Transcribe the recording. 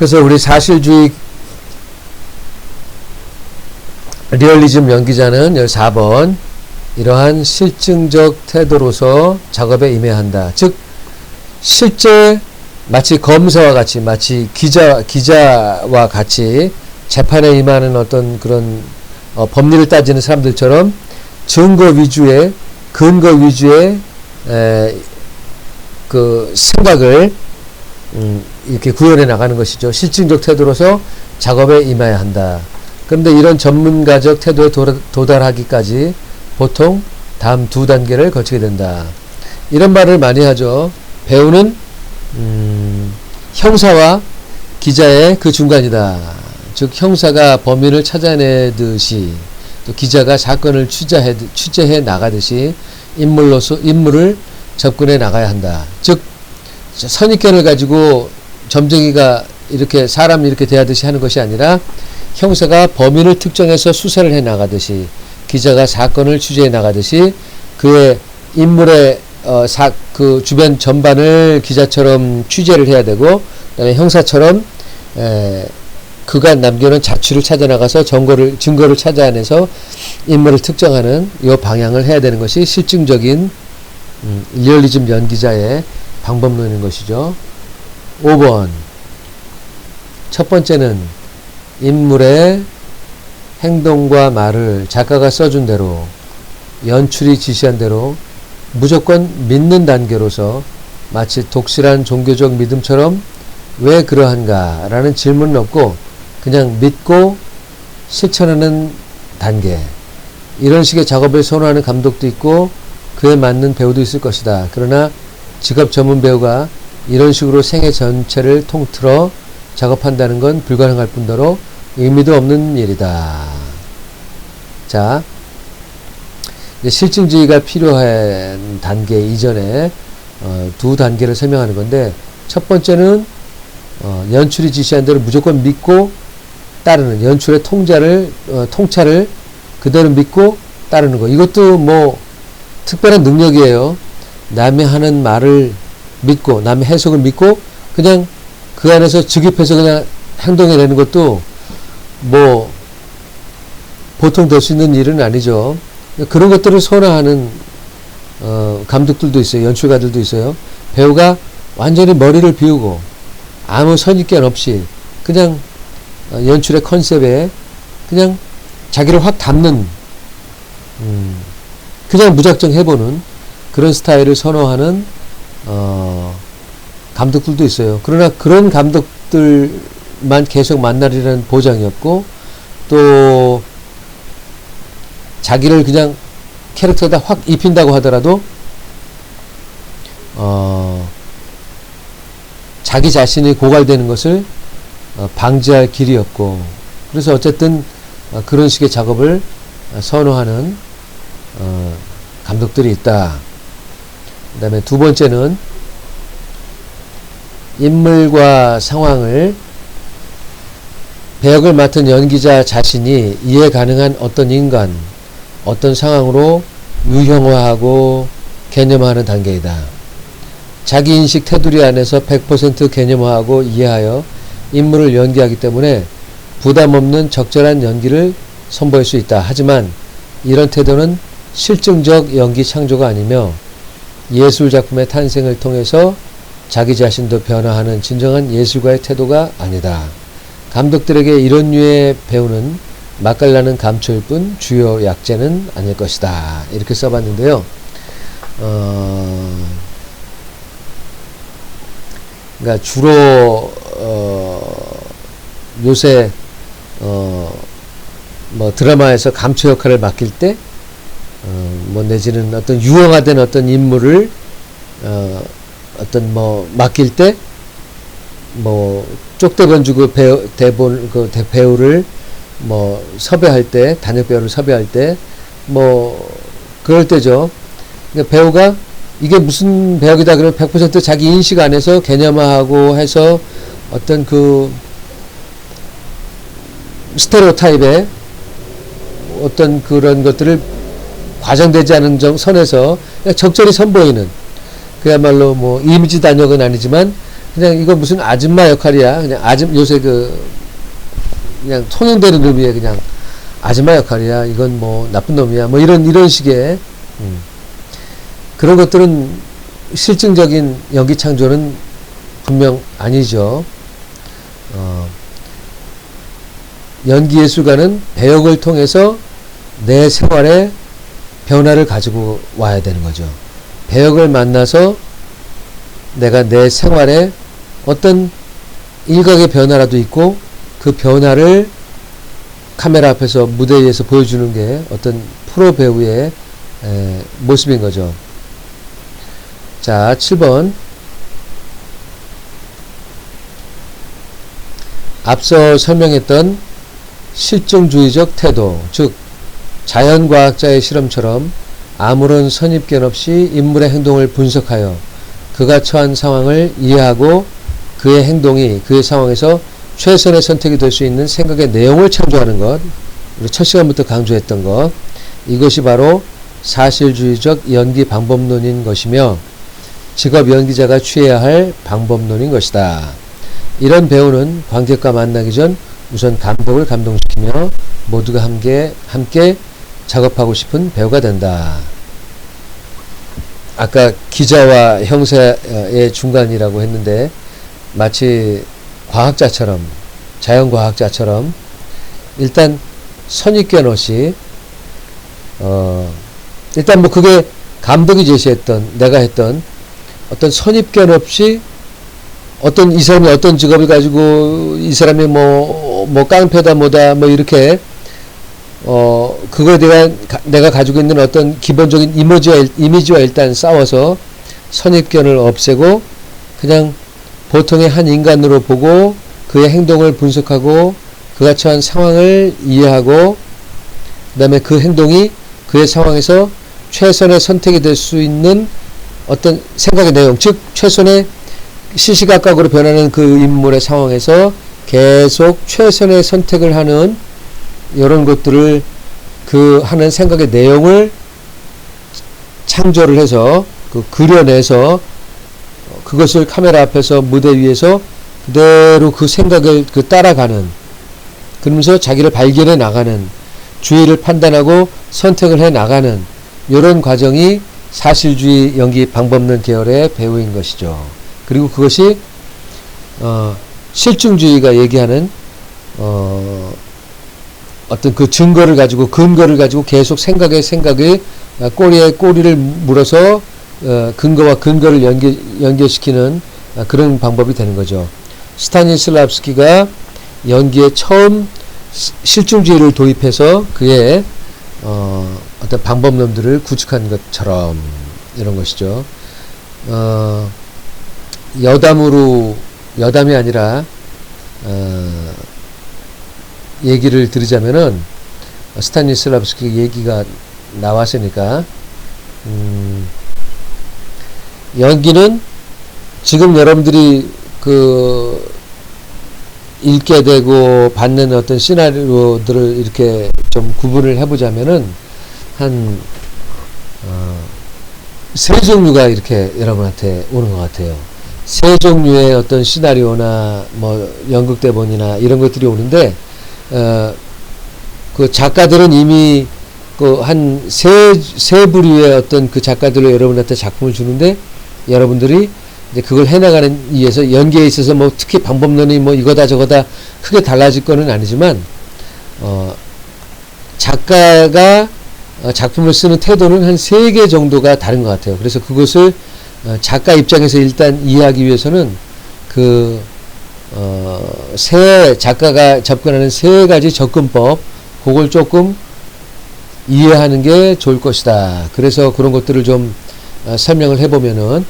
그래서 우리 사실주의 리얼리즘 연기자는 14번 이러한 실증적 태도로서 작업에 임해야 한다. 즉 실제 마치 검사와 같이 마치 기자와 같이 재판에 임하는 어떤 그런 법리를 따지는 사람들처럼 증거 위주의 근거 위주의 그 생각을 이렇게 구현해 나가는 것이죠. 실증적 태도로서 작업에 임해야 한다. 그런데 이런 전문가적 태도에 도달하기까지 보통 다음 두 단계를 거치게 된다. 이런 말을 많이 하죠. 배우는 형사와 기자의 그 중간이다. 즉 형사가 범인을 찾아내듯이 또 기자가 사건을 취재해 나가듯이 인물을 접근해 나가야 한다. 즉 선입견을 가지고 점쟁이가 이렇게 사람이 이렇게 대하듯이 하는 것이 아니라 형사가 범인을 특정해서 수사를 해 나가듯이 기자가 사건을 취재해 나가듯이 그의 인물의 그 주변 전반을 기자처럼 취재를 해야 되고 그다음에 형사처럼 그가 남겨놓은 자취를 찾아 나가서 증거를 찾아내서 인물을 특정하는 이 방향을 해야 되는 것이 실증적인 리얼리즘 연기자의 방법론인 것이죠. 5번 첫 번째는 인물의 행동과 말을 작가가 써준 대로 연출이 지시한 대로 무조건 믿는 단계로서 마치 독실한 종교적 믿음처럼 왜 그러한가 라는 질문은 없고 그냥 믿고 실천하는 단계. 이런 식의 작업을 선호하는 감독도 있고 그에 맞는 배우도 있을 것이다. 그러나 직업 전문 배우가 이런 식으로 생애 전체를 통틀어 작업한다는 건 불가능할 뿐더러 의미도 없는 일이다. 자, 이제 실증주의가 필요한 단계 이전에 두 단계를 설명하는 건데 첫 번째는 연출이 지시한 대로 무조건 믿고 따르는 연출의 통찰을 그대로 믿고 따르는 거. 이것도 뭐 특별한 능력이에요. 남이 하는 말을 믿고 남의 해석을 믿고 그냥 그 안에서 즉입해서 그냥 행동해내는 것도 뭐 보통 될 수 있는 일은 아니죠. 그런 것들을 선호하는 감독들도 있어요. 연출가들도 있어요. 배우가 완전히 머리를 비우고 아무 선입견 없이 그냥 연출의 컨셉에 그냥 자기를 확 담는 그냥 무작정 해보는 그런 스타일을 선호하는 감독들도 있어요. 그러나 그런 감독들만 계속 만나리라는 보장이 없고 또 자기를 그냥 캐릭터에다 확 입힌다고 하더라도 자기 자신이 고갈되는 것을 방지할 길이 없고 그래서 어쨌든 그런 식의 작업을 선호하는 감독들이 있다. 그 다음에 두 번째는 인물과 상황을 배역을 맡은 연기자 자신이 이해 가능한 어떤 인간, 어떤 상황으로 유형화하고 개념화하는 단계이다. 자기인식 테두리 안에서 100% 개념화하고 이해하여 인물을 연기하기 때문에 부담없는 적절한 연기를 선보일 수 있다. 하지만 이런 태도는 실증적 연기 창조가 아니며 예술작품의 탄생을 통해서 자기 자신도 변화하는 진정한 예술가의 태도가 아니다. 감독들에게 이런 류의 배우는 맛깔나는 감초일 뿐 주요 약재는 아닐 것이다. 이렇게 써봤는데요. 그러니까 주로 요새 뭐 드라마에서 감초 역할을 맡길 때 뭐 내지는 어떤 유형화된 어떤 인물을 어떤 뭐 맡길 때 뭐 쪽대본 주고 배우를 뭐 섭외할 때 단역 배우를 섭외할 때 뭐 그럴 때죠. 그러니까 배우가 이게 무슨 배역이다 그러면 100% 자기 인식 안에서 개념화하고 해서 어떤 그 스테레오타입의 어떤 그런 것들을 과장되지 않은 선에서 그냥 적절히 선보이는 그야말로 뭐 이미지 단역은 아니지만 그냥 이거 무슨 아줌마 역할이야. 그냥 요새 그냥 통용되는 의미의 그냥 아줌마 역할이야. 이건 뭐 나쁜 놈이야. 뭐 이런 식의, 그런 것들은 실증적인 연기 창조는 분명 아니죠. 연기 예술가는 배역을 통해서 내 생활에 변화를 가지고 와야 되는 거죠. 배역을 만나서 내가 내 생활에 어떤 일각의 변화라도 있고 그 변화를 카메라 앞에서 무대 위에서 보여주는 게 어떤 프로 배우의 모습인 거죠. 자, 7번. 앞서 설명했던 실증주의적 태도, 즉 자연과학자의 실험처럼 아무런 선입견 없이 인물의 행동을 분석하여 그가 처한 상황을 이해하고 그의 행동이 그의 상황에서 최선의 선택이 될 수 있는 생각의 내용을 창조하는 것, 우리 첫 시간부터 강조했던 것, 이것이 바로 사실주의적 연기 방법론인 것이며 직업 연기자가 취해야 할 방법론인 것이다. 이런 배우는 관객과 만나기 전 우선 감독을 감동시키며 모두가 함께 작업하고 싶은 배우가 된다. 아까 기자와 형사의 중간이라고 했는데 마치 과학자처럼, 자연과학자처럼 일단 선입견 없이 일단 뭐 그게 감독이 제시했던, 내가 했던 어떤 선입견 없이 어떤 이 사람이 어떤 직업을 가지고 이 사람이 뭐 깡패다 뭐다 뭐 이렇게 그거에 대한 내가 가지고 있는 어떤 기본적인 이미지와 일단 싸워서 선입견을 없애고 그냥 보통의 한 인간으로 보고 그의 행동을 분석하고 그가 처한 상황을 이해하고 그 다음에 그 행동이 그의 상황에서 최선의 선택이 될 수 있는 어떤 생각의 내용, 즉 최선의 시시각각으로 변하는 그 인물의 상황에서 계속 최선의 선택을 하는 이런 것들을 하는 생각의 내용을 창조를 해서 그려내서 그것을 카메라 앞에서 무대 위에서 그대로 그 생각을 따라가는, 그러면서 자기를 발견해 나가는, 주의를 판단하고 선택을 해 나가는 이런 과정이 사실주의 연기 방법론 계열의 배우인 것이죠. 그리고 그것이 실증주의가 얘기하는 어떤 그 근거를 가지고 계속 생각에 꼬리에 꼬리를 물어서 근거와 근거를 연결시키는 그런 방법이 되는 거죠. 스타니슬랍스키가 연기에 처음 실증주의를 도입해서 그의 어떤 방법론들을 구축한 것처럼 이런 것이죠. 여담이 아니라 얘기를 드리자면은 스타니슬랍스키 얘기가 나왔으니까 연기는 지금 여러분들이 읽게 되고 받는 어떤 시나리오들을 이렇게 좀 구분을 해보자면은 한 세 종류가 이렇게 여러분한테 오는 것 같아요. 세 종류의 어떤 시나리오나 뭐 연극 대본이나 이런 것들이 오는데 그 작가들은 이미 한 세 부류의 어떤 그 작가들로 여러분한테 작품을 주는데 여러분들이 이제 그걸 해나가는 이에서 연기에 있어서 뭐 특히 방법론이 뭐 이거다 저거다 크게 달라질 거는 아니지만 작가가 작품을 쓰는 태도는 한 3개 정도가 다른 것 같아요. 그래서 그것을 작가 입장에서 일단 이해하기 위해서는 작가가 접근하는 3가지 접근법, 그걸 조금 이해하는 게 좋을 것이다. 그래서 그런 것들을 좀 설명을 해보면은